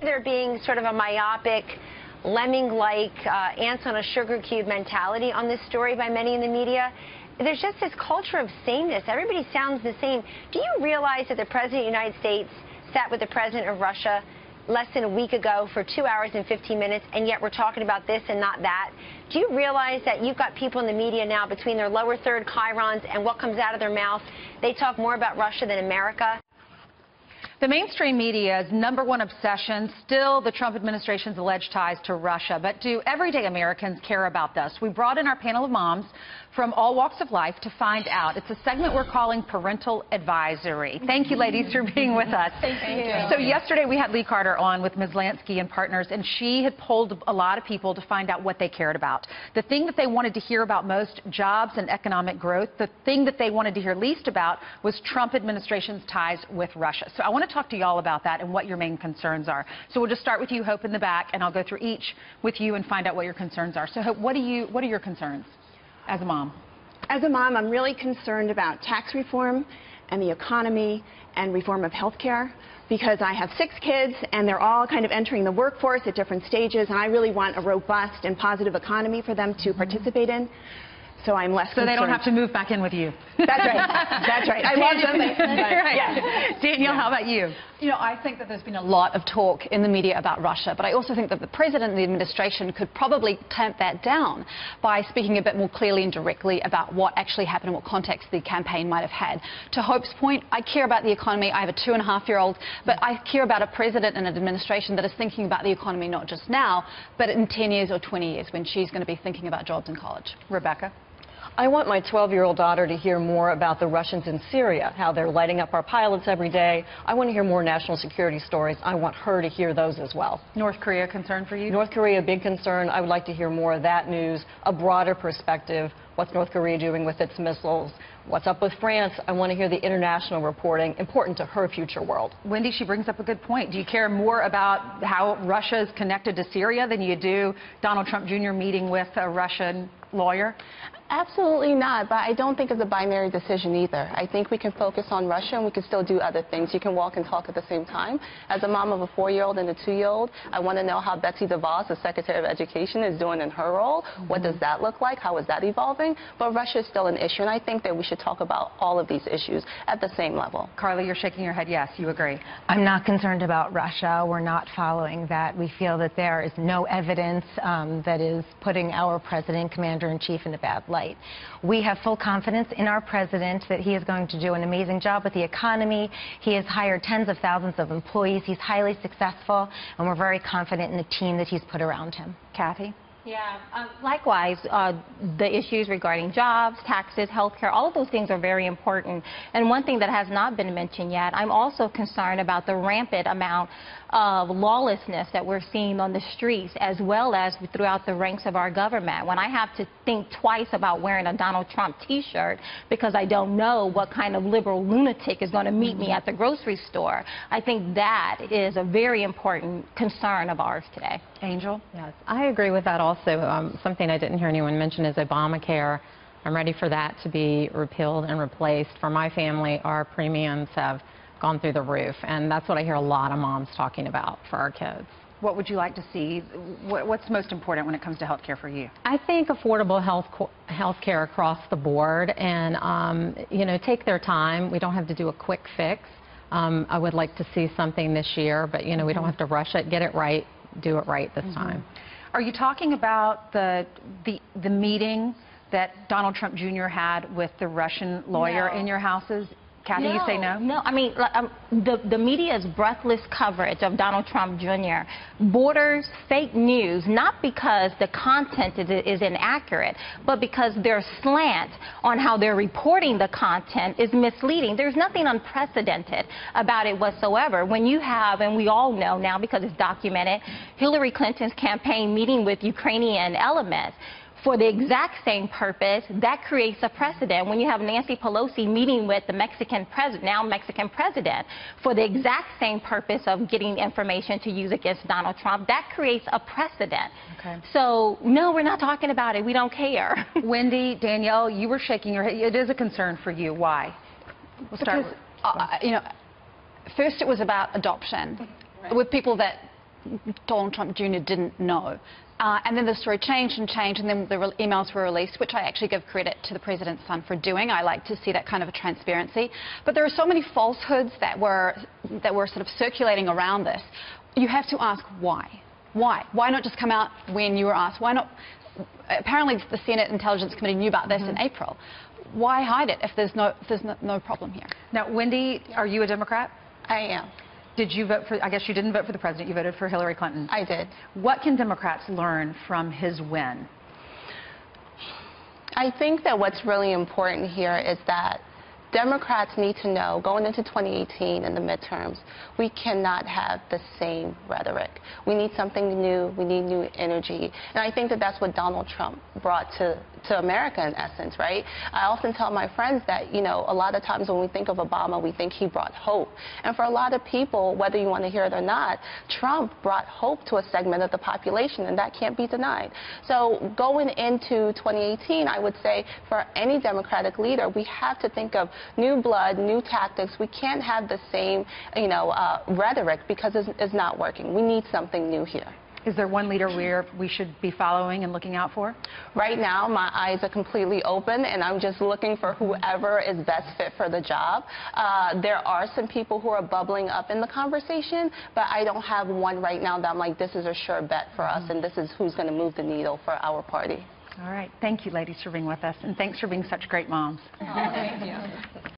there being sort of a myopic, lemming-like, ants on a sugar cube mentality on this story by many in the media. There's just this culture of sameness. Everybody sounds the same. Do you realize that the President of the United States sat with the President of Russia less than a week ago for 2 hours and 15 minutes, and yet we're talking about this and not that? Do you realize that you've got people in the media now, between their lower third chyrons and what comes out of their mouth, they talk more about Russia than America? The mainstream media's #1 obsession, still the Trump administration's alleged ties to Russia. But do everyday Americans care about this? We brought in our panel of moms from all walks of life to find out. It's a segment we're calling Parental Advisory. Thank you, ladies, for being with us. Thank you. So yesterday we had Lee Carter on with Ms. Lansky and partners, and she had polled a lot of people to find out what they cared about. The thing that they wanted to hear about most, jobs and economic growth. The thing that they wanted to hear least about was Trump administration's ties with Russia. So I want to talk to y'all about that and what your main concerns are. So we'll just start with you, Hope, in the back, and I'll go through each with you and find out what your concerns are. So Hope, what are your concerns as a mom? As a mom, I'm really concerned about tax reform and the economy and reform of health care, because I have 6 kids and they're all kind of entering the workforce at different stages, and I really want a robust and positive economy for them to participate in. So I'm less concerned. So they don't have to move back in with you. That's right. That's right. I love them. Right. Yeah. Danielle, how about you? You know, I think that there's been a lot of talk in the media about Russia, but I also think that the president and the administration could probably tamp that down by speaking a bit more clearly and directly about what actually happened and what context the campaign might have had. To Hope's point, I care about the economy. I have a 2.5-year-old, but I care about a president and an administration that is thinking about the economy not just now, but in 10 years or 20 years when she's going to be thinking about jobs in college. Rebecca? I want my 12-year-old daughter to hear more about the Russians in Syria, how they're lighting up our pilots every day. I want to hear more national security stories. I want her to hear those as well. North Korea, concern for you? North Korea, big concern. I would like to hear more of that news, a broader perspective. What's North Korea doing with its missiles? What's up with France? I want to hear the international reporting, important to her future world. Wendy, she brings up a good point. Do you care more about how Russia is connected to Syria than you do Donald Trump Jr. meeting with a Russian lawyer? Absolutely not, but I don't think it's a binary decision either. I think we can focus on Russia and we can still do other things. You can walk and talk at the same time. As a mom of a 4-year-old and a 2-year-old, I want to know how Betsy DeVos, the Secretary of Education, is doing in her role. What does that look like? How is that evolving? But Russia is still an issue, and I think that we should talk about all of these issues at the same level. Carly, you're shaking your head yes, you agree. I'm not concerned about Russia. We're not following that. We feel that there is no evidence that is putting our president, commander-in-chief, in a bad light. We have full confidence in our president that he is going to do an amazing job with the economy. He has hired tens of thousands of employees. He's highly successful, and we're very confident in the team that he's put around him. Kathy? Yeah, likewise, the issues regarding jobs, taxes, health care, all of those things are very important. And one thing that has not been mentioned yet, I'm also concerned about the rampant amount of lawlessness that we're seeing on the streets, as well as throughout the ranks of our government. When I have to think twice about wearing a Donald Trump T-shirt because I don't know what kind of liberal lunatic is going to meet me at the grocery store, I think that is a very important concern of ours today. Angel? Yes, I agree with that also. Something I didn't hear anyone mention is Obamacare. I'm ready for that to be repealed and replaced. For my family, our premiums have gone through the roof, and that's what I hear a lot of moms talking about for our kids. What would you like to see? What's most important when it comes to health care for you? I think affordable health care across the board, and you know, take their time. We don't have to do a quick fix. I would like to see something this year, but you know, we don't have to rush it. Get it right, do it right this time. Are you talking about the meeting that Donald Trump Jr. had with the Russian lawyer in your houses? Kathy, you say no? No, I mean, the media's breathless coverage of Donald Trump Jr. borders fake news, not because the content is inaccurate, but because their slant on how they're reporting the content is misleading. There's nothing unprecedented about it whatsoever. When you have, and we all know now because it's documented, Hillary Clinton's campaign meeting with Ukrainian elements, for the exact same purpose, that creates a precedent. When you have Nancy Pelosi meeting with the Mexican president, now Mexican president, for the exact same purpose of getting information to use against Donald Trump, that creates a precedent. Okay. So, no, we're not talking about it. We don't care. Wendy, Danielle, you were shaking your head. It is a concern for you. Why? We'll start because, you know, first it was about adoption with people that Donald Trump Jr. didn't know. And then the story changed, and then the emails were released, which I actually give credit to the president's son for doing. I like to see that kind of a transparency. But there are so many falsehoods that were sort of circulating around this. You have to ask why. Why? Why not just come out when you were asked? Why not? Apparently, the Senate Intelligence Committee knew about this in April. Why hide it if there's no problem here? Now, Wendy, are you a Democrat? I am. Did you vote for, I guess you didn't vote for the president, you voted for Hillary Clinton. I did. What can Democrats learn from his win? I think that what's really important here is that Democrats need to know, going into 2018 and the midterms, we cannot have the same rhetoric. We need something new. We need new energy. And I think that that's what Donald Trump brought to America, in essence, right? I often tell my friends that, you know, a lot of times when we think of Obama, we think he brought hope. And for a lot of people, whether you want to hear it or not, Trump brought hope to a segment of the population, and that can't be denied. So going into 2018, I would say for any Democratic leader, we have to think of new blood, new tactics. We can't have the same, you know, rhetoric because it's not working. We need something new here. Is there one leader we should be following and looking out for? Right now, my eyes are completely open, and I'm just looking for whoever is best fit for the job. There are some people who are bubbling up in the conversation, but I don't have one right now that I'm like, this is a sure bet for us, and this is who's going to move the needle for our party. All right. Thank you, ladies, for being with us, and thanks for being such great moms. Oh, thank you.